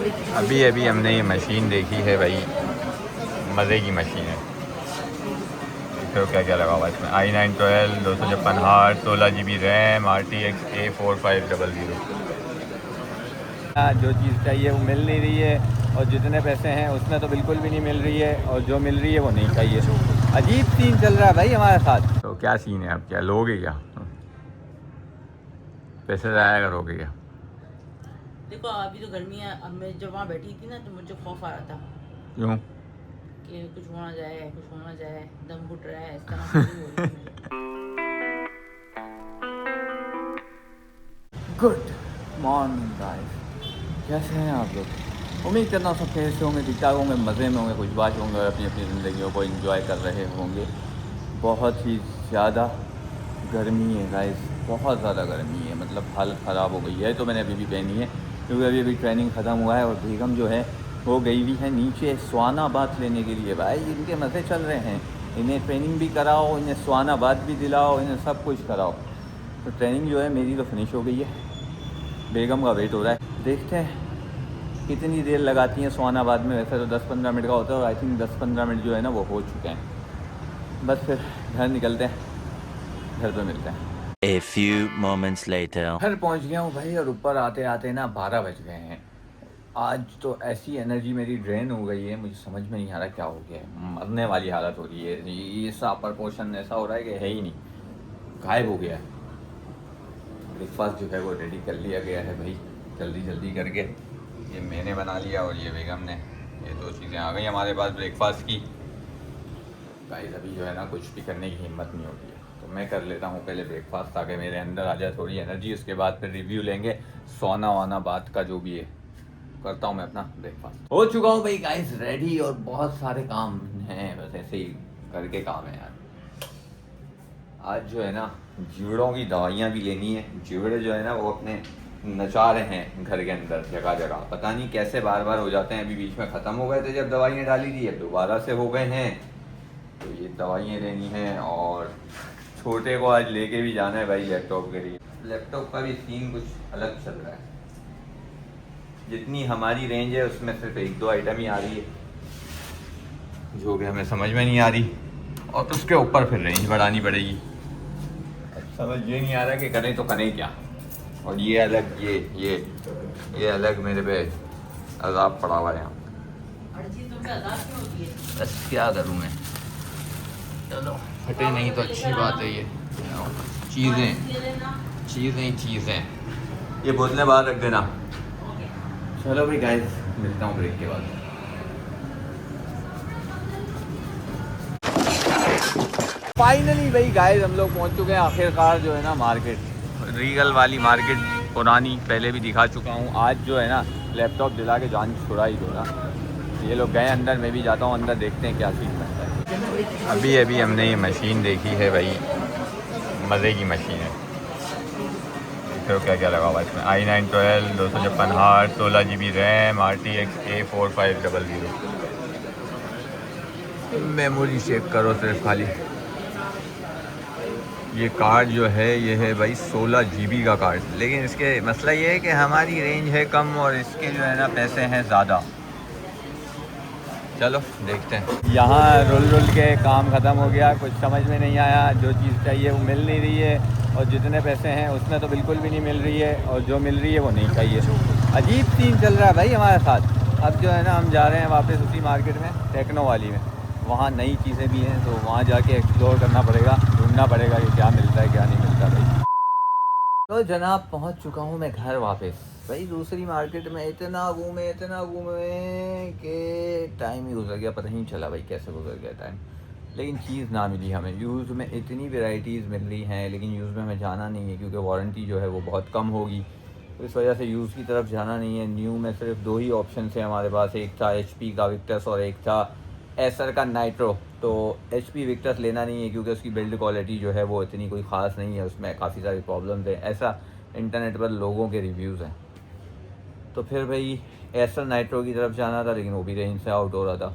अभी अभी हमने ये मशीन देखी है भाई, मज़े की मशीन है। तो क्या क्या लगा हुआ है इसमें, i9 12 256 hard 16 GB RAM RTX A4500। जो चीज़ चाहिए वो मिल नहीं रही है, और जितने पैसे हैं उसमें तो बिल्कुल भी नहीं मिल रही है, और जो मिल रही है वो नहीं चाहिए। अजीब सीन चल रहा है भाई हमारे साथ। तो क्या सीन है, अब क्या लोगे क्या, पैसे ज़ाया करोगे क्या? देखो अभी तो गर्मी है, अब मैं जब वहाँ बैठी थी ना तो मुझे खौफ आ रहा था क्यों? कि कुछ होना जाए, कुछ होना जाए, दम घुट रहा है, इस तरह फीलिंग हो रही थी मुझे। गुड मॉर्निंग गाइस, कैसे हैं आप लोग? उम्मीद करता हूँ सब खैर से होंगे, ठीक ठाक होंगे, मज़े में होंगे, कुछ बात होंगे और अपनी अपनी ज़िंदगियों को एंजॉय कर रहे होंगे। बहुत ही ज़्यादा गर्मी है गाइस, बहुत ज़्यादा गर्मी है, मतलब हालत ख़राब हो गई है। तो मैंने अभी भी पहनी है क्योंकि अभी अभी ट्रेनिंग ख़त्म हुआ है, और बेगम जो है वो गई हुई है नीचे स्वाना बात लेने के लिए। भाई इनके मज़े चल रहे हैं, इन्हें ट्रेनिंग भी कराओ, इन्हें स्वाना बात भी दिलाओ, इन्हें सब कुछ कराओ। तो ट्रेनिंग जो है मेरी तो फिनिश हो गई है, बेगम का वेट हो रहा है, देखते हैं कितनी देर लगाती हैं स्वानाबाद में। वैसे तो 10-15 मिनट का होता है, और आई थिंक 10-15 मिनट जो है ना वो हो चुके हैं। बस फिर घर निकलते हैं, घर पे मिलते हैं। A few moments later. घर पहुंच गया हूँ भाई, और ऊपर आते आते ना 12 बज गए हैं। आज तो ऐसी एनर्जी मेरी ड्रेन हो गई है, मुझे समझ में नहीं आ रहा क्या हो गया है, मरने वाली हालत हो रही है। ये सा प्रपोर्शन ऐसा हो रहा है कि है ही नहीं, गायब हो गया है। ब्रेकफास्ट जो है वो रेडी कर लिया गया है भाई, जल्दी जल्दी करके। ये मैंने बना लिया और ये बेगम ने, ये दो चीज़ें आ गई हमारे पास ब्रेकफास्ट की। गाइस अभी जो है ना कुछ भी करने की हिम्मत नहीं होती है, तो मैं कर लेता हूँ पहले ब्रेकफास्ट ताकि मेरे अंदर आ जाए थोड़ी एनर्जी। उसके बाद फिर रिव्यू लेंगे सोना वाना बात का, जो भी है करता हूँ मैं अपना ब्रेकफास्ट। हो चुका हूँ भाई गाइस रेडी, और बहुत सारे काम हैं, बस ऐसे ही करके काम है यार। आज जो है ना जीवड़ों की दवाइयाँ भी लेनी है। जीवड़े जो है ना वो अपने नचा रहे हैं घर के अंदर जगह जगह, पता नहीं कैसे बार बार हो जाते हैं। अभी बीच में ख़त्म हो गए थे जब दवाइयाँ डाली थी, अब दोबारा से हो गए हैं। तो ये दवाइयाँ लेनी है, और छोटे को आज लेके भी जाना है भाई लैपटॉप के लिए। लैपटॉप का भी सीन कुछ अलग चल रहा है, जितनी हमारी रेंज है उसमें सिर्फ 1-2 आइटम ही आ रही है, जो कि हमें समझ में नहीं आ रही, और उसके ऊपर फिर रेंज बढ़ानी पड़ेगी। समझ ये नहीं आ रहा कि करें तो करें क्या। और ये अलग, ये अलग मेरे पे अज़ाब पड़ा हुआ है यहाँ। हर चीज़ तुम पे आज़ाद क्यों होती है? बस क्या करूँ मैं, चलो फटे नहीं तो अच्छी बात है। ये चीज़ें ये बोतलें बाहर रख देना। चलो भाई गाइस, मिलता हूँ ब्रेक के बाद। फाइनली भाई गाइस हम लोग पहुँच चुके हैं आखिरकार जो है ना मार्केट, रीगल वाली मार्केट, पुरानी, पहले भी दिखा चुका हूँ। आज जो है ना लैपटॉप दिला के जान छुड़ा ही दो ना। ये लोग गए अंदर, मैं भी जाता हूँ अंदर, देखते हैं क्या चीज़ बनता है। अभी अभी हमने ये मशीन देखी है भाई, मज़े की मशीन है। तो क्या क्या लगा हुआ है इसमें, i9 12 256 hard 16 GB RAM RTX A4500। Memory check करो सिर्फ खाली। ये कार्ड जो है ये है भाई 16 GB का कार्ड, लेकिन इसके मसला ये है कि हमारी रेंज है कम, और इसके जो है ना पैसे हैं ज़्यादा। चलो देखते हैं। यहाँ रुल के काम ख़त्म हो गया, कुछ समझ में नहीं आया, जो चीज़ चाहिए वो मिल नहीं रही है, और जितने पैसे हैं उसमें तो बिल्कुल भी नहीं मिल रही है, और जो मिल रही है वो नहीं चाहिए। अजीब सीन चल रहा है भाई हमारे साथ। अब जो है ना हम जा रहे हैं वापस उसी मार्केट में, टेक्नो वाली में। वहाँ नई चीज़ें भी हैं, तो वहाँ जाके एक्सप्लोर करना पड़ेगा, ढूंढना पड़ेगा कि क्या मिलता है क्या नहीं मिलता भाई। तो जनाब पहुँच चुका हूँ मैं घर वापस। भाई दूसरी मार्केट में इतना घूमे कि टाइम ही गुजर गया, पता ही नहीं चला भाई कैसे गुजर गया टाइम। लेकिन चीज़ ना मिली हमें। यूज़ में इतनी वैरायटीज़ मिल रही हैं, लेकिन यूज़ में हमें जाना नहीं है क्योंकि वारंटी जो है वो बहुत कम होगी, तो इस वजह से यूज़ की तरफ जाना नहीं है। न्यू में सिर्फ 2 ही ऑप्शन थे हमारे पास, एक था HP का विक्टस और एक था एसर का नाइट्रो। तो HP विक्टस लेना नहीं है क्योंकि उसकी बिल्ड क्वालिटी जो है वो इतनी कोई ख़ास नहीं है, उसमें काफ़ी सारी प्रॉब्लम्स हैं, ऐसा इंटरनेट पर लोगों के रिव्यूज़ हैं। तो फिर भाई एसर नाइट्रो की तरफ जाना था, लेकिन वो भी रेंज से आउट हो रहा था।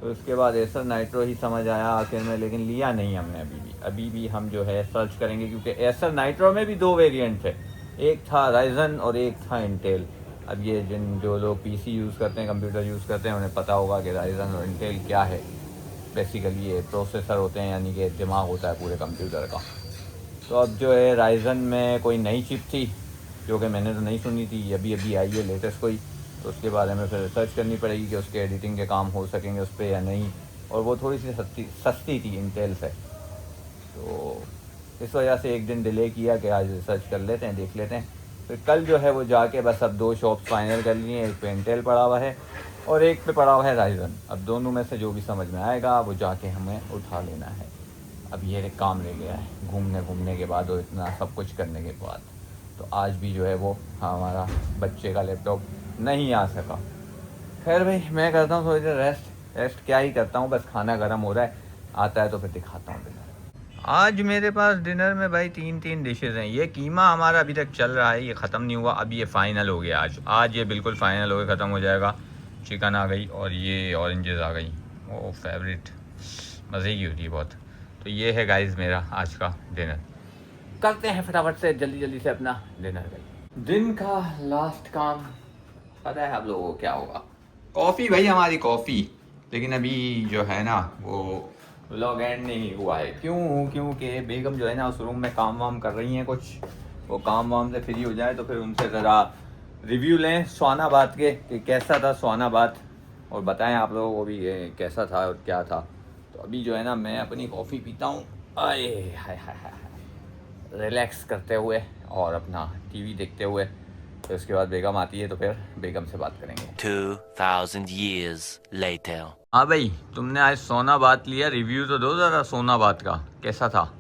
तो उसके बाद एसर नाइट्रो ही समझ आया आखिर में, लेकिन लिया नहीं हमने अभी भी हम जो है सर्च करेंगे, क्योंकि एसर नाइट्रो में भी 2 वेरिएंट थे, एक था राइजन और एक था इंटेल। अब ये जो लोग पीसी यूज़ करते हैं, कंप्यूटर यूज़ करते हैं, उन्हें पता होगा कि राइजन और इंटेल क्या है। बेसिकली ये प्रोसेसर होते हैं, यानी कि दिमाग होता है पूरे कंप्यूटर का। तो अब जो है राइजन में कोई नई चिप थी जो कि मैंने तो नहीं सुनी थी, अभी अभी आई है लेटेस्ट कोई, तो उसके बारे में फिर रिसर्च करनी पड़ेगी कि उसके एडिटिंग के काम हो सकेंगे उस पर या नहीं। और वो थोड़ी सी सस्ती थी इंटेल से, तो इस वजह से एक दिन डिले किया कि आज रिसर्च कर लेते हैं, देख लेते हैं। फिर कल जो है वो जाके बस अब 2 शॉप्स फाइनल कर लिए, एक पे इंटेल पड़ा हुआ है और एक पे पड़ा हुआ है राइजन। अब दोनों में से जो भी समझ में आएगा वो जाके हमें उठा लेना है। अब ये एक काम रह गया है घूमने के बाद और इतना सब कुछ करने के बाद, तो आज भी जो है वो हमारा बच्चे का लैपटॉप नहीं आ सका। खैर भाई, मैं करता हूँ थोड़ी देर रेस्ट क्या ही करता हूँ, बस खाना गर्म हो रहा है, आता है तो फिर दिखाता हूँ डिनर। आज मेरे पास डिनर में भाई 3 डिशेज़ हैं। ये कीमा हमारा अभी तक चल रहा है, ये ख़त्म नहीं हुआ, अब ये फ़ाइनल हो गया आज ये बिल्कुल फ़ाइनल हो गया, ख़त्म हो जाएगा। चिकन आ गई और ये ऑरेंजेस आ गई, वो फेवरेट, मज़े की होती है बहुत। तो ये है गाइस मेरा आज का डिनर। करते हैं फटाफट से जल्दी से अपना डिनर। दिन का लास्ट काम पता है आप लोगों को क्या होगा? कॉफ़ी भाई, हमारी कॉफ़ी। लेकिन अभी जो है ना वो व्लॉग एंड नहीं हुआ है। क्योंकि बेगम जो है ना उस रूम में काम वाम कर रही हैं कुछ, वो काम वाम से फ्री हो जाए तो फिर उनसे ज़रा रिव्यू लें स्वानाबाद के कि कैसा था स्वानाबाद, और बताएं आप लोगों को भी कैसा था और क्या था। तो अभी जो है ना मैं अपनी कॉफ़ी पीता हूँ, आए हाय हाय हाय, रिलैक्स करते हुए और अपना टीवी देखते हुए। फिर उसके बाद बेगम आती है तो फिर बेगम से बात करेंगे। 2000 years later. हाँ भाई, तुमने आज सोनाबाद लिया, रिव्यू तो दो ज़रा सोनाबाद का, कैसा था?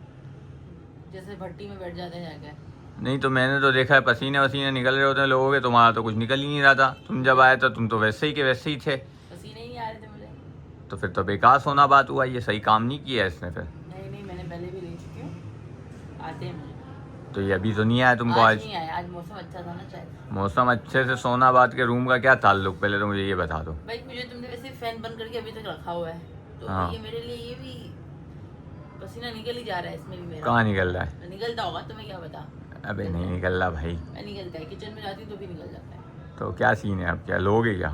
जैसे भट्टी में बैठ जाते हैं जाके। नहीं तो मैंने तो देखा है पसीने वसीने निकल रहे होते हैं लोगों के, तुम्हारा तो कुछ निकल ही नहीं रहा था। तुम जब आए तो तुम तो वैसे ही के वैसे ही थे। पसीने ही नहीं आ रहे थे मुझे। तो फिर तो बेकार सोनाबाद हुआ, ये सही काम नहीं किया इसने फिर। नहीं, मैंने पहले भी ले चुकी हूँ, आते हैं मुझे। तो ये अभी तो नहीं आया तुमको आज? नहीं आया, आज मौसम अच्छा था ना शायद। मौसम अच्छे से सोनाबाद के रूम का क्या ताल्लुक, पहले तो मुझे ये बता दो। भाई मुझे तुमने वैसे फैन बंद करके अभी तक रखा हुआ है, तो हाँ। ये मेरे लिए ये भी पसीना निकल ही जा रहा है इसमें भी मेरा। कहाँ निकल रहा है? निकलता होगा, तुम्हें क्या पता। अबे नहीं निकल रहा भाई। मैं निकलता है, किचन में जाती हूँ तो भी निकल जाता है। तो क्या सीन है, अब क्या लोगे क्या?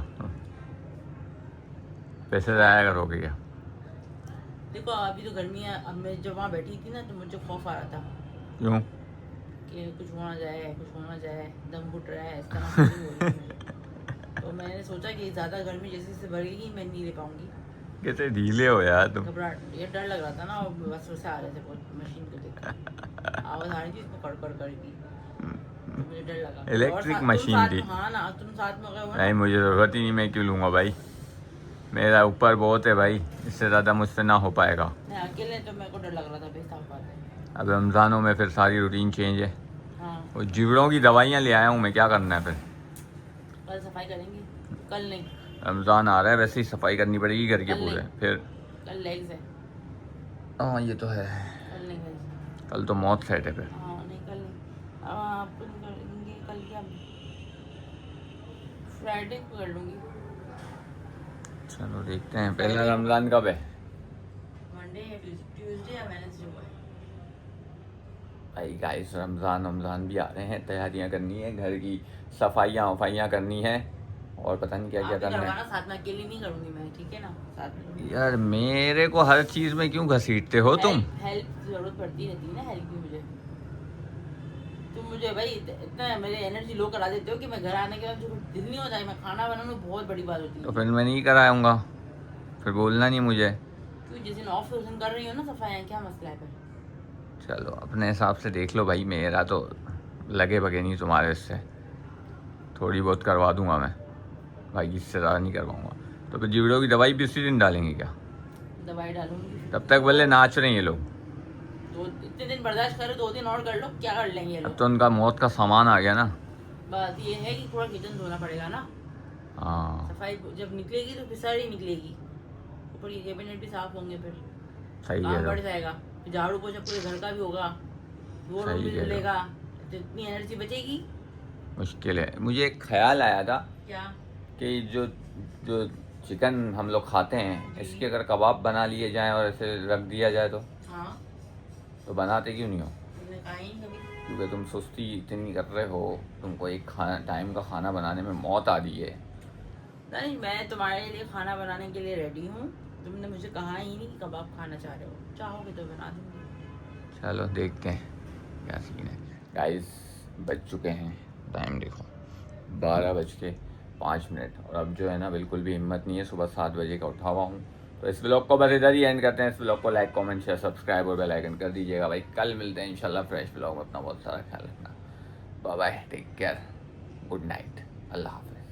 पैसे ज़ाया करोगे क्या? देखो अभी तो गर्मी है, अब मैं जब वहाँ बैठी थी ना तो मुझे खौफ आ रहा था क्यों? कि कुछ होना जाए, दम घुट रहा है, इस तरह से हो रही है मुझे। तो मैंने सोचा कि ज़्यादा गर्मी जैसे से बढ़ेगी मैं नहीं ले पाऊंगी। कैसे ढीले हो यार तुम। घबराहट, ये डर लग रहा था ना, और बस वैसे आ रहे थे बहुत मशीन को देख, आवाज़ आ रही थी इसमें कड़ की, तो मुझे डर लगा। इलेक्ट्रिक और मशीन थी? हाँ ना, तुम साथ में गए हो ना। नहीं मुझे ज़रूरत ही नहीं, मैं क्यों लूँगा भाई, मेरा ऊपर बहुत है भाई, इससे ज़्यादा मुझसे ना हो पाएगा। नहीं अकेले तो मेरे को डर लग रहा था भाई, साफ बात है। अब रमज़ानों में फिर सारी रूटीन चेंज है। हाँ, वो जीवड़ों की दवाइयाँ ले आया हूँ मैं, क्या करना है फिर? कल सफाई करेंगे, कल नहीं, रमज़ान आ रहा है, वैसे ही सफाई करनी पड़ेगी घर के कल पूरे नहीं। फिर। कल लेग्स है, हाँ ये तो है, कल नहीं कल। कल तो मौत सेट है फिर। हाँ नहीं कल नहीं, अब आप करेंगे कल क्या, फ्राइडे को कर लूँगी। चलो देखते हैं, पहला रमज़ान कब है? मंडे या ट्यूसडे या वेडनेसडे को है। भाई गाइस, रमज़ान भी आ रहे हैं, तैयारियां करनी है, घर की सफाइयाँ वफाइयाँ करनी है और पता नहीं क्या क्या आप भी करना है। करवाना साथ में, अकेली नहीं करूँगी मैं, ठीक है ना, साथ में करूँगी। यार मेरे को हर चीज़ में क्यों घसीटते हो तुम? हेल्प जरूरत पड़ती रहती है ना, हेल्प की मुझे। तुम मुझे भाई इतना मेरे एनर्जी लो करा देते हो कि मैं घर आने के बाद मुझे दिल नहीं होता है, मैं खाना बनाना बहुत बड़ी बात होती है। तो फिर मैं नहीं कराऊंगा, फिर बोलना नहीं मुझे। क्यों, जिस दिन ऑफ है उस दिन कर रही हो ना सफाई, क्या मसला है फिर? चलो अपने हिसाब से देख लो भाई, मेरा तो लगे बगे नहीं तुम्हारे इससे, थोड़ी बहुत करवा दूंगा मैं भाई, इससे ज़्यादा नहीं करवाऊंगा। तो फिर जीवड़ों की दवाई भी उसी दिन डालेंगे क्या? दवाई डालूंगी तब तक भले नाच रहे हैं ये लोग। दो इतने दिन बर्दाश्त करो, 2 दिन और कर लो, क्या कर लेंगे ये अब लोग। तो उनका मौत का सामान आ गया ना। बात ये है कि पूरा किचन धोना पड़ेगा ना, हाँ सफाई जब निकलेगी तो फिर सारी निकलेगी, ऊपर ये कैबिनेट भी साफ होंगे, फिर सही काम है। बढ़ जाएगा, फिर झाड़ू पोछा पूरे घर का भी होगा, वो रूम सही भी कह रहे हो। धुलेगा, तो इतनी एनर्जी बचेगी। मुश्किल है। मुझे एक ख्याल आया था क्या? कि जो जो चिकन हम लोग खाते हैं, इसके अगर कबाब बना लिए जाएं और ऐसे रख दिया जाए तो हाँ, बनाते क्यों नहीं हो? तुमने कहा ही नहीं कभी। क्योंकि तुम सुस्ती इतनी कर रहे हो, तुमको एक खाना टाइम का खाना बनाने में मौत आ रही है। नहीं, मैं तुम्हारे लिए खाना बनाने के लिए रेडी हूँ। तुमने मुझे कहा ही नहीं कि कब आप खाना चाह रहे हो, चाहोगे तो बना दूँगी। चलो देखते हैं क्या सीन है। गाइस बज चुके हैं, टाइम देखो 12:05, और अब जो है ना बिल्कुल भी हिम्मत नहीं है, सुबह 7 बजे का उठा हुआ हूँ। तो इस ब्लॉग को बस इधर ही एंड करते हैं। इस ब्लॉग को लाइक कमेंट शेयर सब्सक्राइब और बेल आइकन कर दीजिएगा भाई। कल मिलते हैं इंशाल्लाह फ्रेश ब्लॉग में। अपना बहुत सारा ख्याल रखना। Bye bye, take care, good night, Allah हाफ़िज़।